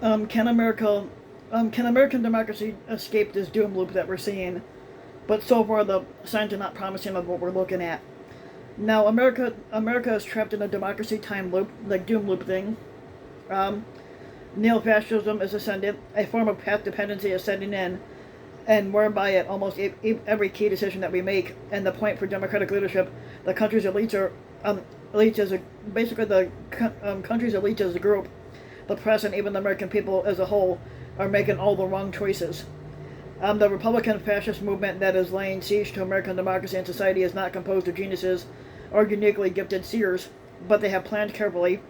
Can American democracy escape this doom loop that we're seeing? But so far, the signs are not promising of what we're looking at. Now, America is trapped in a democracy time loop, like doom loop thing. Um, Neo-fascism is ascendant. A form of path dependency is setting in, and whereby at almost every key decision that we make, and the point for democratic leadership, the country's elites are elites as a basically the country's elites as a group, the press, and even the American people as a whole are making all the wrong choices. The Republican fascist movement that is laying siege to American democracy and society is not composed of geniuses or uniquely gifted seers, but they have planned carefully,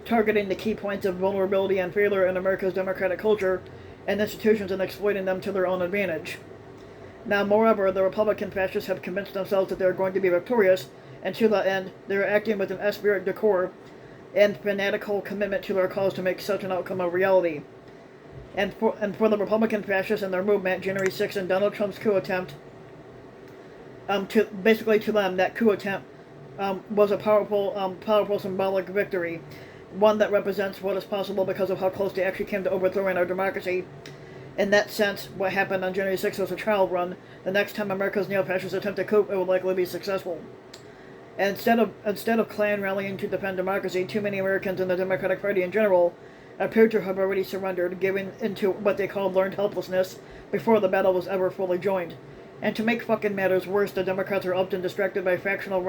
targeting the key points of vulnerability and failure in America's democratic culture and institutions and exploiting them to their own advantage. Now, moreover, the Republican fascists have convinced themselves that they are going to be victorious, and to that end, they are acting with an esprit de corps and fanatical commitment to their cause to make such an outcome a reality. And for the Republican fascists and their movement, January 6th and Donald Trump's coup attempt, to them, that coup attempt was a powerful symbolic victory, one that represents what is possible because of how close they actually came to overthrowing our democracy. In that sense, what happened on January 6th was a trial run. The next time America's neo-fascists attempt a coup, it will likely be successful. And instead of Klan rallying to defend democracy, too many Americans in the Democratic Party in general appear to have already surrendered, giving into what they called learned helplessness before the battle was ever fully joined. And to make fucking matters worse, the Democrats are often distracted by factional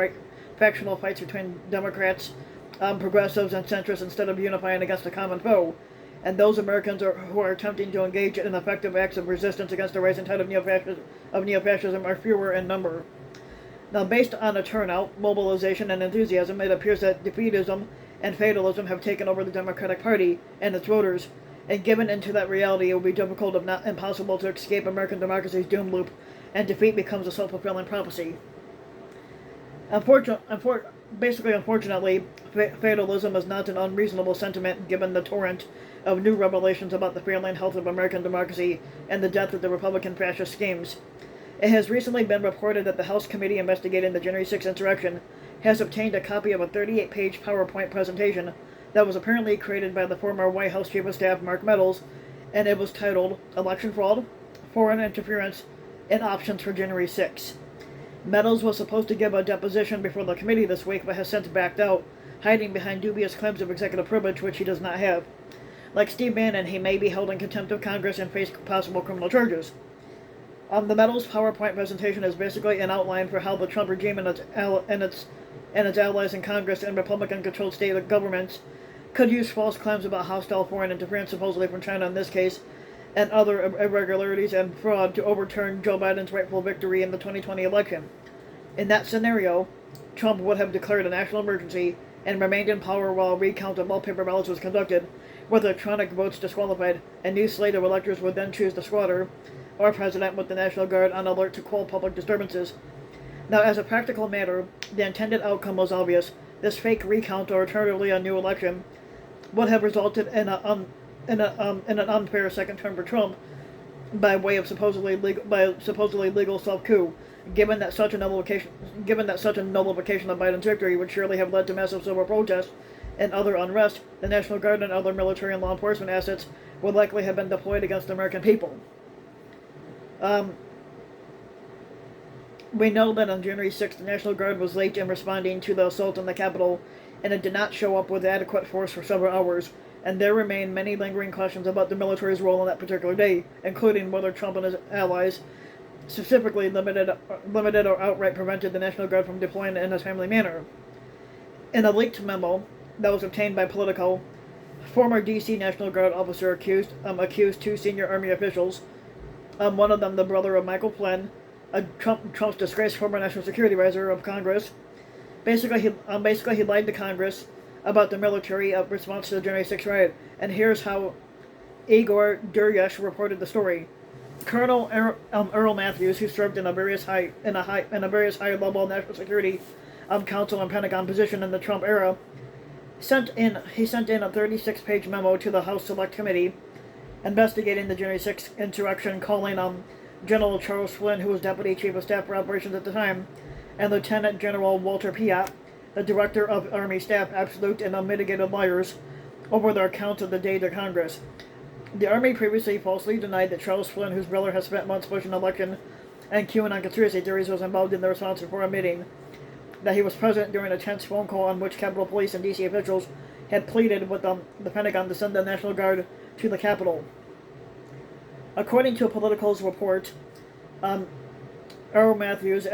fights between Democrats, progressives, and centrists instead of unifying against a common foe. And those Americans who are attempting to engage in effective acts of resistance against the rising tide of neo-fascism are fewer in number. Now, based on a turnout, mobilization, and enthusiasm, it appears that defeatism and fatalism have taken over the Democratic Party and its voters, and given into that reality, it will be difficult, if not impossible, to escape American democracy's doom loop, and defeat becomes a self-fulfilling prophecy. Unfortunately, fatalism is not an unreasonable sentiment given the torrent of new revelations about the failing health of American democracy and the death of the Republican fascist schemes. It has recently been reported that the House Committee investigating the January 6th insurrection has obtained a copy of a 38-page PowerPoint presentation that was apparently created by the former White House Chief of Staff Mark Meadows, and it was titled Election Fraud, Foreign Interference, and Options for January 6th. Meadows was supposed to give a deposition before the committee this week, but has since backed out, hiding behind dubious claims of executive privilege, which he does not have. Like Steve Bannon, he may be held in contempt of Congress and face possible criminal charges. The Meadows PowerPoint presentation is basically an outline for how the Trump regime and its allies in Congress and Republican-controlled state governments could use false claims about hostile foreign interference, supposedly from China in this case, and other irregularities and fraud to overturn Joe Biden's rightful victory in the 2020 election. In that scenario, Trump would have declared a national emergency and remained in power while a recount of all paper ballots was conducted, with electronic votes disqualified. A new slate of electors would then choose the squatter, or president, with the National Guard on alert to quell public disturbances. Now, as a practical matter, the intended outcome was obvious. This fake recount, or alternatively a new election, would have resulted in an unfair second term for Trump by way of supposedly legal self-coup. Given that such a nullification of Biden's victory would surely have led to massive civil protests and other unrest, the National Guard and other military and law enforcement assets would likely have been deployed against the American people. We know that on January 6th, the National Guard was late in responding to the assault on the Capitol, and it did not show up with adequate force for several hours, and there remain many lingering questions about the military's role on that particular day, including whether Trump and his allies specifically limited or outright prevented the National Guard from deploying in a timely manner. In a leaked memo that was obtained by Politico, former D.C. National Guard officer accused two senior Army officials, one of them the brother of Michael Flynn, Trump's disgraced former National Security Advisor of Congress. Basically, he lied to Congress about the military response to the January 6th riot, and here's how Igor Duryesh reported the story. Colonel Earl Matthews, who served in a various high-level national security council and Pentagon position in the Trump era, sent in a 36-page memo to the House Select Committee investigating the January 6th insurrection, calling General Charles Flynn, who was Deputy Chief of Staff for Operations at the time, and Lieutenant General Walter Piatt, the Director of Army Staff, absolute and unmitigated liars over their accounts of the day to Congress. The Army previously falsely denied that Charles Flynn, whose brother has spent months pushing election and QAnon conspiracy theories, was involved in the response before a meeting, that he was present during a tense phone call on which Capitol Police and D.C. officials had pleaded with the Pentagon to send the National Guard to the Capitol. According to Politico's report, Earl Matthews,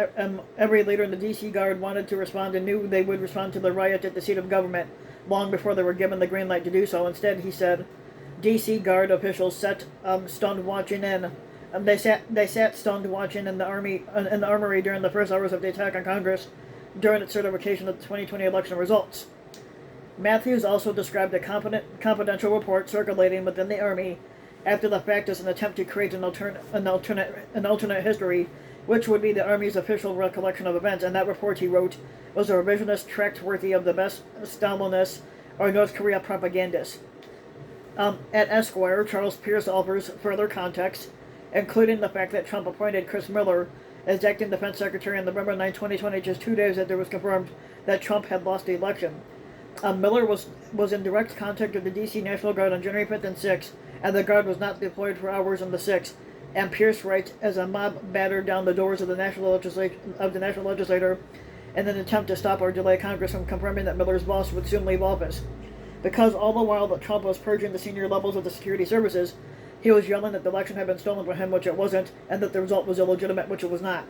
every leader in the D.C. Guard wanted to respond and knew they would respond to the riot at the seat of government long before they were given the green light to do so. Instead, he said, D.C. Guard officials sat stunned watching in. They sat stunned watching in the armory during the first hours of the attack on Congress during its certification of the 2020 election results. Matthews also described a confidential report circulating within the Army after the fact as an attempt to create an alternate history, which would be the Army's official recollection of events. And that report, he wrote, was a revisionist tract worthy of the best Stalinists or North Korea propagandists. At Esquire, Charles Pierce offers further context, including the fact that Trump appointed Chris Miller as acting defense secretary on November 9, 2020, just 2 days after it was confirmed that Trump had lost the election. Miller was in direct contact with the D.C. National Guard on January 5th and 6th, and the Guard was not deployed for hours on the 6th. And Pierce writes, as a mob battered down the doors of the National Legislature in an attempt to stop or delay Congress from confirming that Miller's boss would soon leave office. Because all the while that Trump was purging the senior levels of the security services, he was yelling that the election had been stolen from him, which it wasn't, and that the result was illegitimate, which it was not.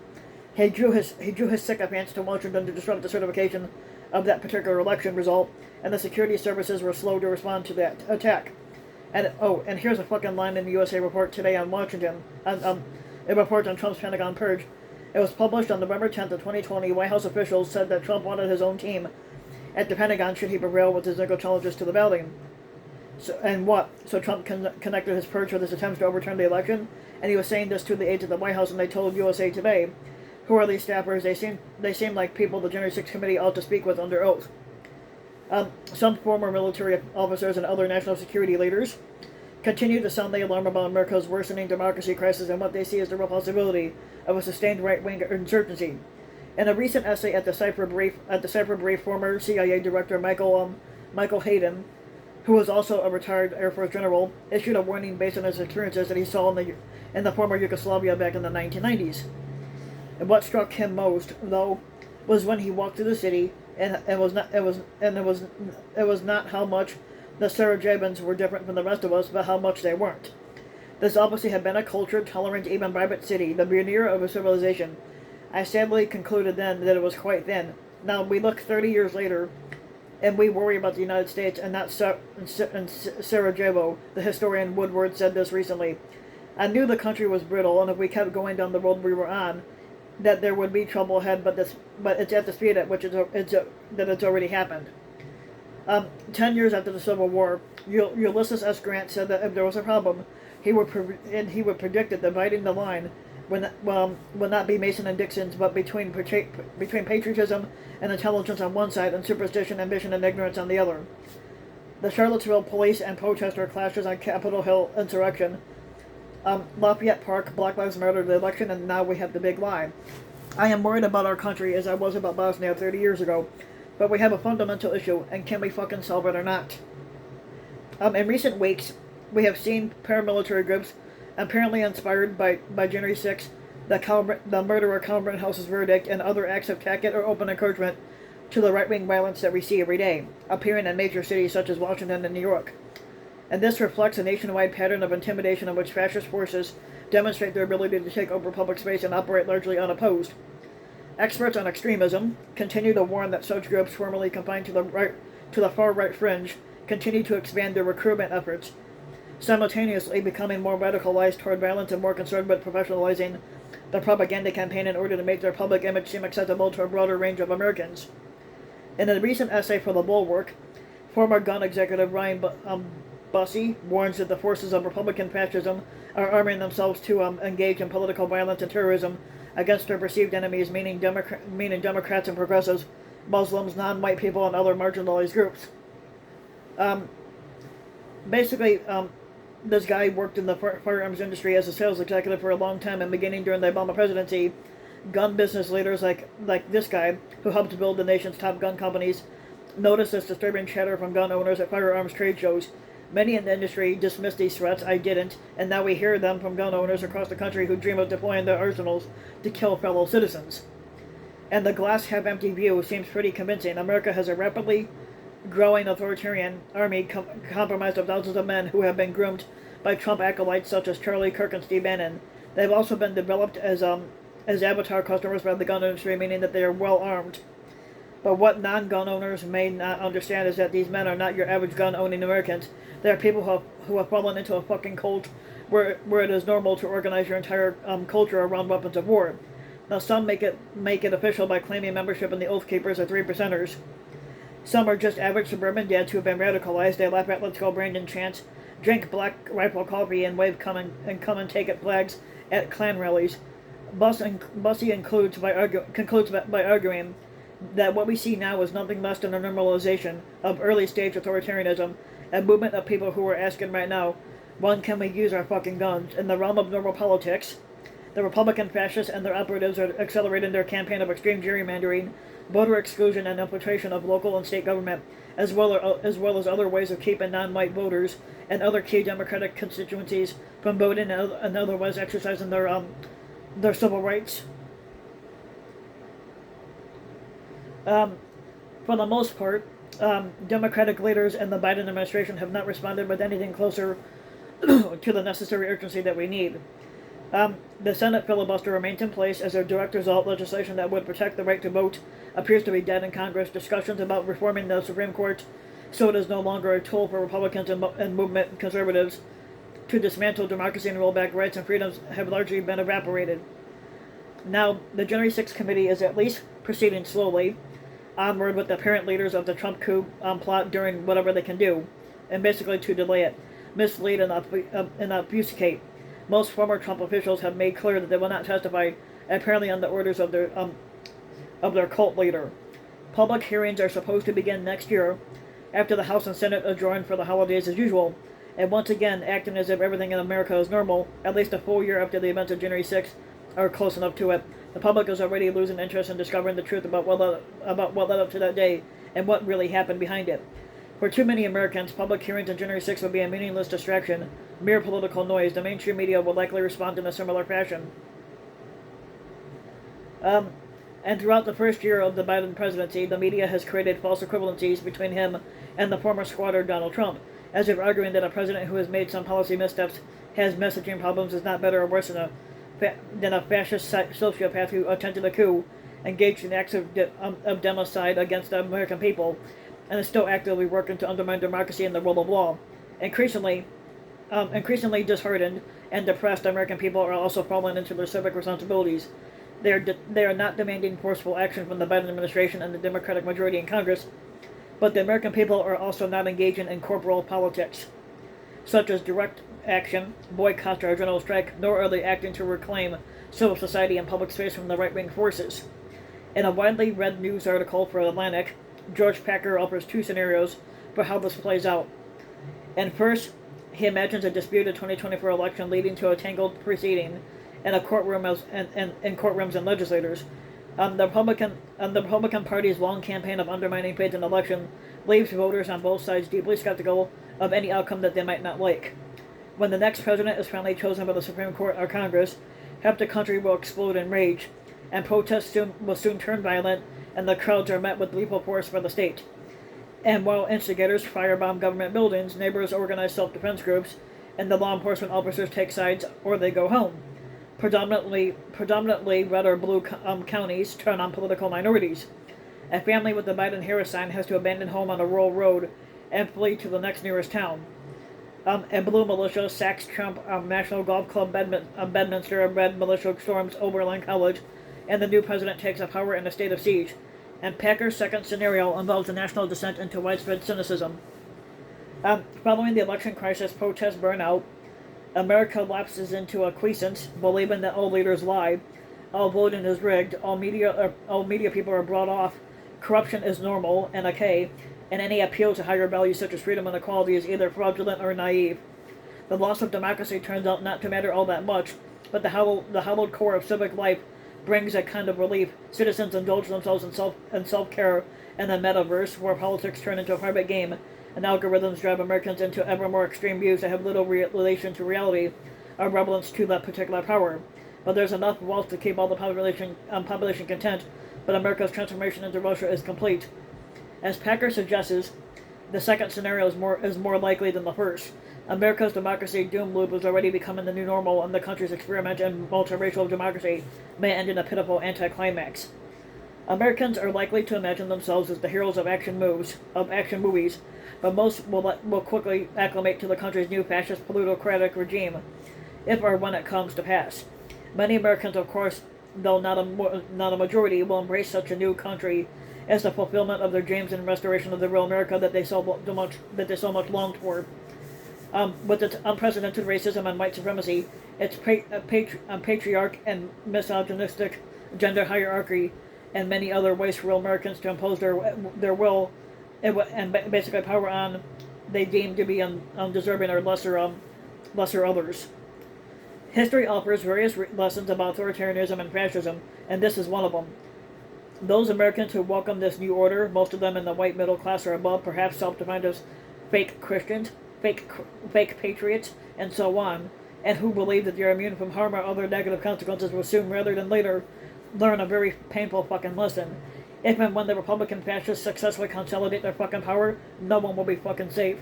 He drew his sycophants to Washington to disrupt the certification of that particular election result, and the security services were slow to respond to that attack. And here's a fucking line in the USA Report today on Washington, a report on Trump's Pentagon purge. It was published on November 10th of 2020. White House officials said that Trump wanted his own team at the Pentagon should he prevail with his legal challenges to the balloting. So Trump connected his purge with his attempts to overturn the election, and he was saying this to the aides at the White House, and they told USA Today, who are these staffers? They seem like people the January 6th committee ought to speak with under oath. Some former military officers and other national security leaders continue to sound the alarm about America's worsening democracy crisis and what they see as the real possibility of a sustained right-wing insurgency. In a recent essay at the Cipher Brief, former CIA Director Michael Hayden, who was also a retired Air Force general, issued a warning based on his experiences that he saw in the former Yugoslavia back in the 1990s. And what struck him most, though, was when he walked through the city, and it was not how much the Sarajevans were different from the rest of us, but how much they weren't. This obviously had been a cultured, tolerant, even vibrant city, the veneer of a civilization. I sadly concluded then that it was quite thin. Now we look 30 years later, and we worry about the United States and not Sarajevo. The historian Woodward said this recently. I knew the country was brittle, and if we kept going down the road we were on, that there would be trouble ahead, but it's at the speed at which it's already happened. 10 years after the Civil War, Ulysses S. Grant said that if there was a problem, he would predict that dividing the line would not be Mason and Dixon's, but between patriotism and intelligence on one side and superstition, ambition, and ignorance on the other. The Charlottesville police and protester clashes on Capitol Hill insurrection, Lafayette Park, Black Lives Matter, the election, and now we have the big lie. I am worried about our country as I was about Bosnia 30 years ago, but we have a fundamental issue, and can we fucking solve it or not? In recent weeks, we have seen paramilitary groups, apparently inspired by January 6th, the murderer Colin Rittenhouse's verdict, and other acts of tacit or open encouragement to the right-wing violence that we see every day, appearing in major cities such as Washington and New York. And this reflects a nationwide pattern of intimidation in which fascist forces demonstrate their ability to take over public space and operate largely unopposed. Experts on extremism continue to warn that such groups formerly confined to the far-right fringe continue to expand their recruitment efforts, simultaneously becoming more radicalized toward violence and more concerned with professionalizing the propaganda campaign in order to make their public image seem acceptable to a broader range of Americans. In a recent essay for The Bulwark, former gun executive Ryan Bussey warns that the forces of Republican fascism are arming themselves to engage in political violence and terrorism against their perceived enemies, meaning Democrats and progressives, Muslims, non-white people, and other marginalized groups. Basically, this guy worked in the firearms industry as a sales executive for a long time, and beginning during the Obama presidency, gun business leaders like this guy, who helped build the nation's top gun companies, noticed this disturbing chatter from gun owners at firearms trade shows. Many in the industry dismissed these threats. I didn't, and now we hear them from gun owners across the country who dream of deploying their arsenals to kill fellow citizens. And the glass half empty view seems pretty convincing. America has a rapidly growing authoritarian army comprised of thousands of men who have been groomed by Trump acolytes such as Charlie Kirk and Steve Bannon. They've also been developed as avatar customers by the gun industry, meaning that they are well armed. But what non-gun owners may not understand is that these men are not your average gun-owning Americans. They are people who have fallen into a fucking cult where it is normal to organize your entire culture around weapons of war. Now some make it official by claiming membership in the Oath Keepers or 3%ers. Some are just average suburban dads who have been radicalized. They laugh at "Let's Go Brandon" chants, drink Black Rifle coffee, and wave come and take it flags at Klan rallies. Bussy concludes by arguing that what we see now is nothing less than a normalization of early-stage authoritarianism, a movement of people who are asking right now, when can we use our fucking guns? In the realm of normal politics, the Republican fascists and their operatives are accelerating their campaign of extreme gerrymandering, voter exclusion, and infiltration of local and state government, as well as other ways of keeping non-white voters and other key Democratic constituencies from voting and otherwise exercising their civil rights. For the most part, Democratic leaders and the Biden administration have not responded with anything closer to the necessary urgency that we need. The Senate filibuster remains in place as a direct result. Legislation that would protect the right to vote appears to be dead in Congress. Discussions about reforming the Supreme Court so it is no longer a tool for Republicans and movement conservatives to dismantle democracy and roll back rights and freedoms have largely been evaporated. Now, the January 6th committee is at least proceeding slowly onward with the apparent leaders of the Trump coup plot doing whatever they can do, and basically to delay it, mislead, and obfuscate. Most former Trump officials have made clear that they will not testify, apparently on the orders of their cult leader. Public hearings are supposed to begin next year, after the House and Senate adjourn for the holidays as usual, and once again acting as if everything in America is normal, at least a full year after the events of January 6th are close enough to it. The public is already losing interest in discovering the truth about what led up to that day and what really happened behind it. For too many Americans, public hearings on January 6th would be a meaningless distraction, mere political noise. The mainstream media will likely respond in a similar fashion. And throughout the first year of the Biden presidency, the media has created false equivalencies between him and the former squatter Donald Trump, as if arguing that a president who has made some policy missteps has messaging problems is not better or worse than a fascist sociopath who attempted a coup, engaged in acts of democide against the American people, and is still actively working to undermine democracy and the rule of law. Increasingly disheartened and depressed American people are also falling into their civic responsibilities. They are not demanding forceful action from the Biden administration and the Democratic majority in Congress, but the American people are also not engaging in corporal politics, such as direct action, boycott, or general strike, nor are they acting to reclaim civil society and public space from the right-wing forces. In a widely read news article for Atlantic, George Packer offers two scenarios for how this plays out. And first, he imagines a disputed 2024 election leading to a tangled proceeding in courtrooms and legislators. The Republican Party's long campaign of undermining faith in election leaves voters on both sides deeply skeptical of any outcome that they might not like. When the next president is finally chosen by the Supreme Court or Congress, half the country will explode in rage, and protests will soon turn violent, and the crowds are met with lethal force by the state. And while instigators firebomb government buildings, neighbors organize self-defense groups, and the law enforcement officers take sides or they go home. Predominantly red or blue counties turn on political minorities. A family with the Biden-Harris sign has to abandon home on a rural road and flee to the next nearest town. A blue militia sacks Trump National Golf Club Bedminster. A red militia storms Oberlin College, and the new president takes up power in a state of siege. And Packer's second scenario involves a national descent into widespread cynicism. Following the election crisis, protests burn out. America lapses into a quiescence, believing that all leaders lie, all voting is rigged, all media people are brought off, corruption is normal and okay, and any appeal to higher values such as freedom and equality is either fraudulent or naive. The loss of democracy turns out not to matter all that much, but the hallowed core of civic life brings a kind of relief. Citizens indulge themselves in self-care in the metaverse, where politics turn into a private game, and algorithms drive Americans into ever more extreme views that have little relation to reality or relevance to that particular power. But there's enough wealth to keep all the population content, but America's transformation into Russia is complete. As Packer suggests, the second scenario is more likely than the first. America's democracy doom loop is already becoming the new normal, and the country's experiment in multiracial democracy may end in a pitiful anticlimax. Americans are likely to imagine themselves as the heroes of action movies, but most will quickly acclimate to the country's new fascist plutocratic regime, if or when it comes to pass. Many Americans, of course, though not a majority, will embrace such a new country as the fulfillment of their dreams and restoration of the real America that they so much longed for. With its unprecedented racism and white supremacy, its patriarch and misogynistic gender hierarchy, and many other ways for real Americans to impose their will and basically power on they deem to be undeserving or lesser others. History offers various lessons about authoritarianism and fascism, and this is one of them. Those Americans who welcome this new order, most of them in the white middle class or above, perhaps self-defined as fake Christians, fake patriots, and so on, and who believe that they're immune from harm or other negative consequences will soon, rather than later, learn a very painful fucking lesson. If and when the Republican fascists successfully consolidate their fucking power, no one will be fucking safe.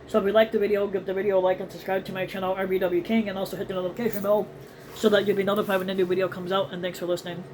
So if you like the video, give the video a like and subscribe to my channel, RBW King, and also hit the notification bell so that you'll be notified when a new video comes out, and thanks for listening.